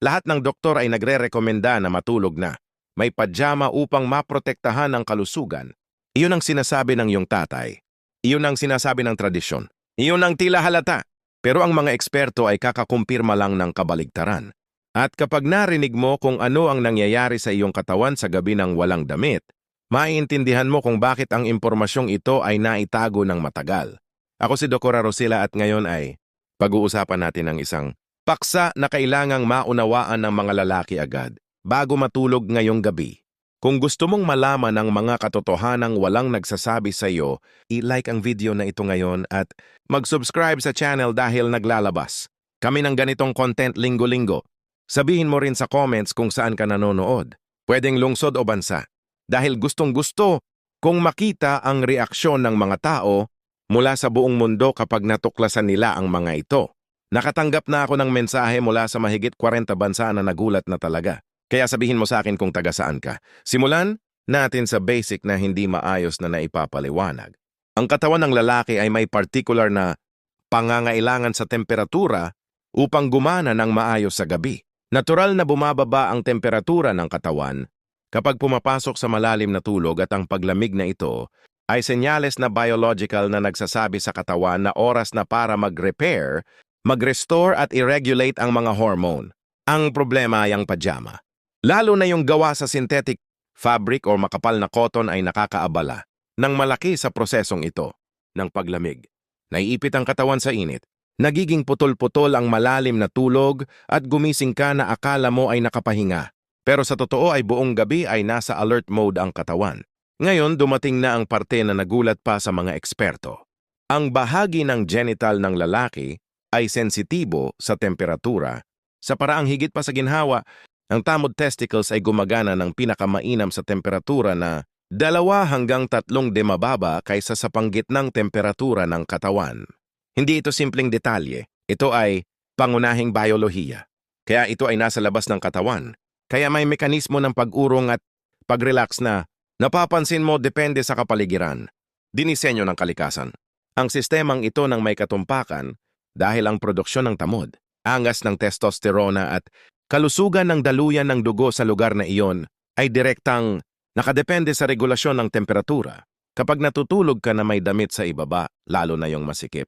Lahat ng doktor ay nagre-rekomenda na matulog na. May pajama upang maprotektahan ang kalusugan. Iyon ang sinasabi ng iyong tatay. Iyon ang sinasabi ng tradisyon. Iyon ang tila halata. Pero ang mga eksperto ay kakakumpirma lang ng kabaligtaran. At kapag narinig mo kung ano ang nangyayari sa iyong katawan sa gabi ng walang damit, maiintindihan mo kung bakit ang impormasyong ito ay naitago ng matagal. Ako si Dr. Rosila at ngayon ay pag-uusapan natin ang isang paksa na kailangang maunawaan ng mga lalaki agad bago matulog ngayong gabi. Kung gusto mong malaman ang mga katotohanang walang nagsasabi sa iyo, i-like ang video na ito ngayon at mag-subscribe sa channel dahil naglalabas kami ng ganitong content linggo-linggo. Sabihin mo rin sa comments kung saan ka nanonood. Pwedeng lungsod o bansa. Dahil gustong-gusto kung makita ang reaksyon ng mga tao mula sa buong mundo kapag natuklasan nila ang mga ito. Nakatanggap na ako ng mensahe mula sa mahigit 40 bansa na nagulat na talaga. Kaya sabihin mo sa akin kung taga saan ka. Simulan natin sa basic na hindi maayos na naipapaliwanag. Ang katawan ng lalaki ay may particular na pangangailangan sa temperatura upang gumana ng maayos sa gabi. Natural na bumababa ang temperatura ng katawan kapag pumapasok sa malalim na tulog at ang paglamig na ito ay senyales na biological na nagsasabi sa katawan na oras na para mag-repair, mag-restore at i-regulate ang mga hormone. Ang problema ay ang pajama. Lalo na yung gawa sa synthetic fabric o makapal na cotton ay nakakaabala ng malaki sa prosesong ito ng paglamig. Naiipit ang katawan sa init. Nagiging putol-putol ang malalim na tulog at gumising ka na akala mo ay nakapahinga. Pero sa totoo ay buong gabi ay nasa alert mode ang katawan. Ngayon dumating na ang parte na nagulat pa sa mga eksperto. Ang bahagi ng genital ng lalaki ay sensitibo sa temperatura. Sa paraang higit pa sa ginhawa, ang tamod testicles ay gumagana ng pinakamainam sa temperatura na 2 hanggang 3 de mababa kaysa sa panggitnang temperatura ng katawan. Hindi ito simpleng detalye, ito ay pangunahing biolohiya. Kaya ito ay nasa labas ng katawan. Kaya may mekanismo ng pag-urong at pag-relax na napapansin mo depende sa kapaligiran. Dinisenyo ng kalikasan. Ang sistemang ito ng may katumpakan dahil ang produksyon ng tamod, angas ng testosterona at kalusugan ng daluyan ng dugo sa lugar na iyon ay direktang nakadepende sa regulasyon ng temperatura. Kapag natutulog ka na may damit sa ibaba, lalo na yung masikip,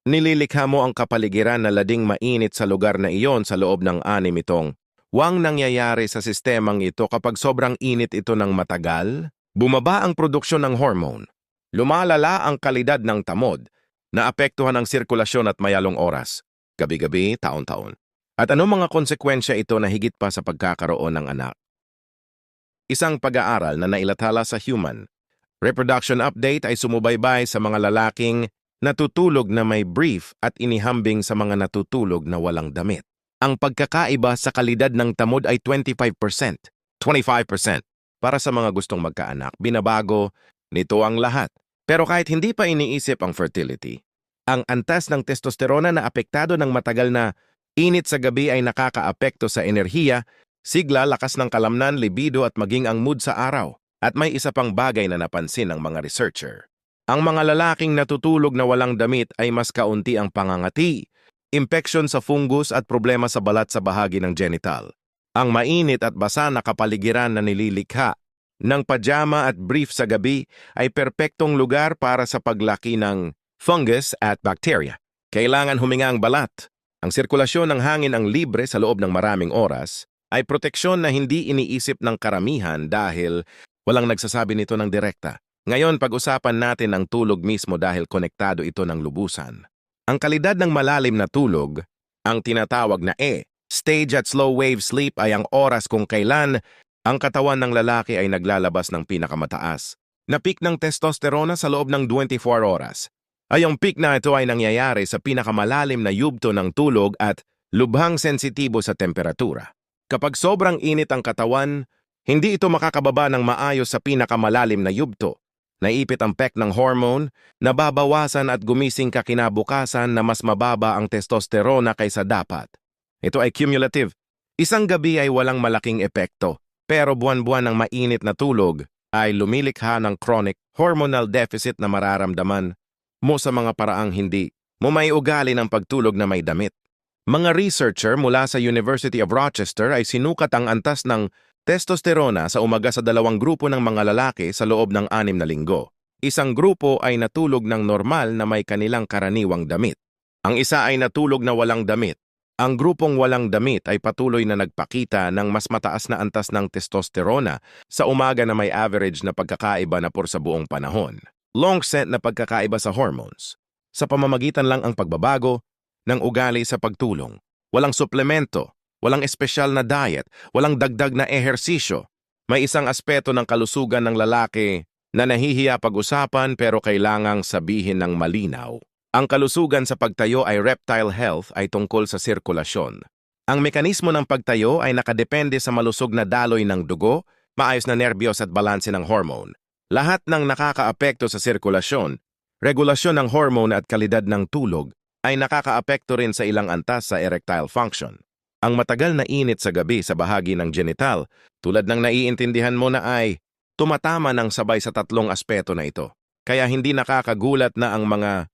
nililikha mo ang kapaligiran na lading mainit sa lugar na iyon sa loob ng 6 itong wang nangyayari sa sistemang ito kapag sobrang init ito ng matagal, bumaba ang produksyon ng hormone. Lumalala ang kalidad ng tamod, naapektuhan ang sirkulasyon at mayalong oras, gabi-gabi, taon-taon. At anong mga konsekwensya ito na higit pa sa pagkakaroon ng anak? Isang pag-aaral na nailathala sa Human Reproduction Update ay sumubaybay sa mga lalaking natutulog na may brief at inihambing sa mga natutulog na walang damit. Ang pagkakaiba sa kalidad ng tamod ay 25%. 25%. Para sa mga gustong magkaanak, binabago nito ang lahat. Pero kahit hindi pa iniisip ang fertility, ang antas ng testosterona na apektado ng matagal na init sa gabi ay nakakaapekto sa enerhiya, sigla, lakas ng kalamnan, libido at maging ang mood sa araw. At may isa pang bagay na napansin ng mga researcher. Ang mga lalaking natutulog na walang damit ay mas kaunti ang pangangati, impeksyon sa fungus at problema sa balat sa bahagi ng genital. Ang mainit at basa na kapaligiran na nililikha ng pajama at brief sa gabi ay perpektong lugar para sa paglaki ng fungus at bacteria. Kailangan huminga ang balat. Ang sirkulasyon ng hangin ang libre sa loob ng maraming oras ay proteksyon na hindi iniisip ng karamihan dahil walang nagsasabi nito ng direkta. Ngayon, pag-usapan natin ang tulog mismo dahil konektado ito ng lubusan. Ang kalidad ng malalim na tulog, ang tinatawag na stage at slow wave sleep ay ang oras kung kailan ang katawan ng lalaki ay naglalabas ng pinakamataas na peak ng testosterona sa loob ng 24 oras. Ay ang peak na ito ay nangyayari sa pinakamalalim na yugto ng tulog at lubhang sensitibo sa temperatura. Kapag sobrang init ang katawan, hindi ito makakababa ng maayos sa pinakamalalim na yugto. Naipit ang pek ng hormone, nababawasan at gumising ka kinabukasan na mas mababa ang testosterona kaysa dapat. Ito ay cumulative. Isang gabi ay walang malaking epekto, pero buwan-buwan ng mainit na tulog ay lumilikha ng chronic hormonal deficit na mararamdaman mo sa mga paraang hindi mo may ugali ng pagtulog na may damit. Mga researcher mula sa University of Rochester ay sinukat ang antas ng testosterona sa umaga sa dalawang grupo ng mga lalaki sa loob ng 6 na linggo. Isang grupo ay natulog ng normal na may kanilang karaniwang damit. Ang isa ay natulog na walang damit. Ang grupong walang damit ay patuloy na nagpakita ng mas mataas na antas ng testosterona sa umaga na may average na pagkakaiba na sa buong panahon. Long-set na pagkakaiba sa hormones. Sa pamamagitan lang ang pagbabago ng ugali sa pagtulong. Walang suplemento, walang espesyal na diet, walang dagdag na ehersisyo. May isang aspeto ng kalusugan ng lalaki na nahihiya pag-usapan pero kailangang sabihin ng malinaw. Ang kalusugan sa pagtayo ay reptile health ay tungkol sa sirkulasyon. Ang mekanismo ng pagtayo ay nakadepende sa malusog na daloy ng dugo, maayos na nerbiyos at balanse ng hormone. Lahat ng nakakaapekto sa sirkulasyon, regulasyon ng hormone at kalidad ng tulog ay nakakaapekto rin sa ilang antas sa erectile function. Ang matagal na init sa gabi sa bahagi ng genital, tulad ng naiintindihan mo na ay tumatama ng sabay sa tatlong aspeto na ito. Kaya hindi nakakagulat na ang mga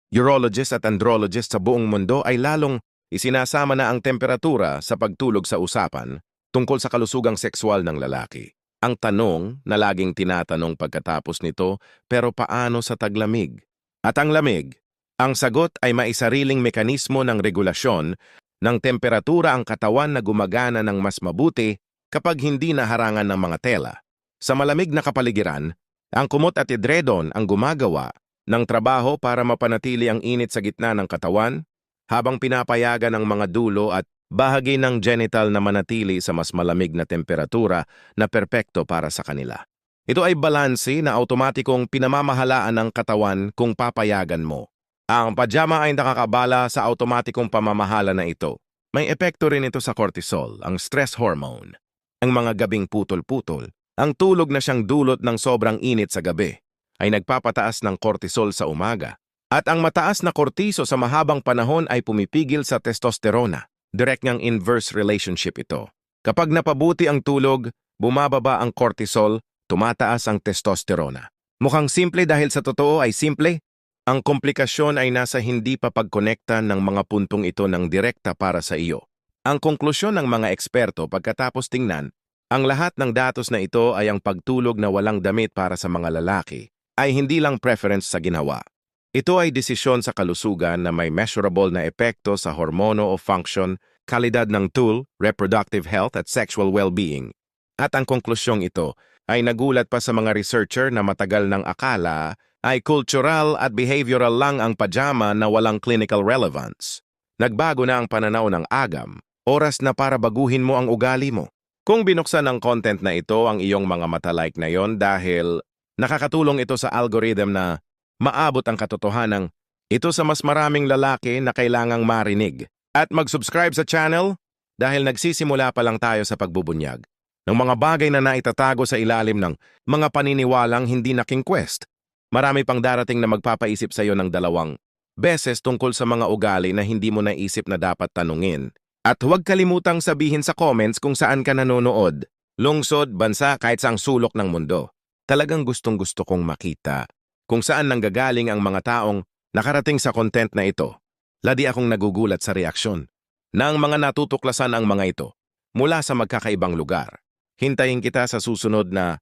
urologist at andrologist sa buong mundo ay lalong isinasama na ang temperatura sa pagtulog sa usapan tungkol sa kalusugang sexual ng lalaki. Ang tanong na laging tinatanong pagkatapos nito, pero paano sa taglamig? At ang lamig? Ang sagot ay maisariling mekanismo ng regulasyon ng temperatura ang katawan na gumagana ng mas mabuti kapag hindi naharangan ng mga tela. Sa malamig na kapaligiran, ang kumot at edredon ang gumagawa ng trabaho para mapanatili ang init sa gitna ng katawan habang pinapayagan ang mga dulo at bahagi ng genital na manatili sa mas malamig na temperatura na perpekto para sa kanila. Ito ay balanse na automatikong pinamamahalaan ng katawan kung papayagan mo. Ang pajama ay nakakabala sa automatikong pamamahala na ito. May epekto rin ito sa cortisol, ang stress hormone. Ang mga gabing putol-putol, ang tulog na siyang dulot ng sobrang init sa gabi, ay nagpapataas ng cortisol sa umaga. At ang mataas na kortiso sa mahabang panahon ay pumipigil sa testosterona. Direct ngang inverse relationship ito. Kapag napabuti ang tulog, bumababa ang cortisol, tumataas ang testosterona. Mukhang simple dahil sa totoo ay simple. Ang komplikasyon ay nasa hindi pa pagkonekta ng mga puntong ito ng direkta para sa iyo. Ang konklusyon ng mga eksperto pagkatapos tingnan, ang lahat ng datos na ito ay ang pagtulog na walang damit para sa mga lalaki ay hindi lang preference sa ginawa. Ito ay desisyon sa kalusugan na may measurable na epekto sa hormono o function, kalidad ng tool, reproductive health at sexual well-being. At ang konklusyong ito ay nagulat pa sa mga researcher na matagal ng akala ay cultural at behavioral lang ang pajama na walang clinical relevance. Nagbago na ang pananaw ng agam, oras na para baguhin mo ang ugali mo. Kung binuksan ng content na ito ang iyong mga mata-like na yon dahil nakakatulong ito sa algorithm na maabot ang katotohanan ito sa mas maraming lalaki na kailangang marinig. At mag-subscribe sa channel dahil nagsisimula pa lang tayo sa pagbubunyag ng mga bagay na naitatago sa ilalim ng mga paniniwalang hindi naking quest. Marami pang darating na magpapaisip sa iyo ng 2 beses tungkol sa mga ugali na hindi mo naisip na dapat tanungin. At huwag kalimutang sabihin sa comments kung saan ka nanonood. Lungsod, bansa, kahit saang sulok ng mundo. Talagang gustong-gusto kong makita kung saan nanggagaling ang mga taong nakarating sa content na ito. Ladi akong nagugulat sa reaksyon ng mga natutuklasan ang mga ito mula sa magkakaibang lugar. Hintayin kita sa susunod na